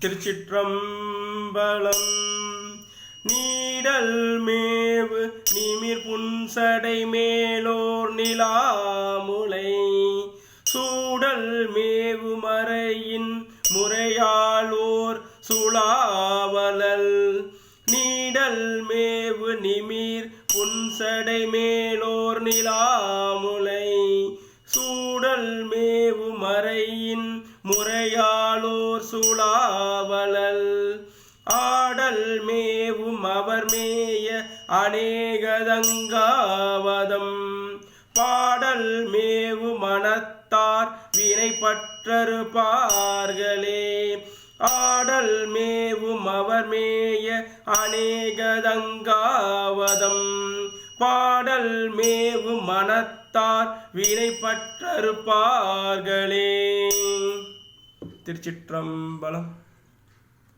திருச்சிற்றம்பலம். நீடல் மேவு நிமிர் புன்சடை மேலோர் நிலாமுலை சூடல் மேவு மறையின் முறையாளோர் சுளாவலல் நீடல் மேவு நிமிர் புன்சடை மேலோர் நிலாமுலை சூடல் மேவு மறையின் முறையாளோர் சுளாவலல் ஆடல் மேவும் அவர் மேய அநேகதங்காவதம் பாடல் மேவு மனத்தார் வினைப்பற்றறுப்பார்களே ஆடல் மேவும் அவர் மேய அநேகதங்காவதம் பாடல் மேவு மனத்தார் வினைப்பற்றறுப்பார்களே. திருச்சிற்றம்பலம்.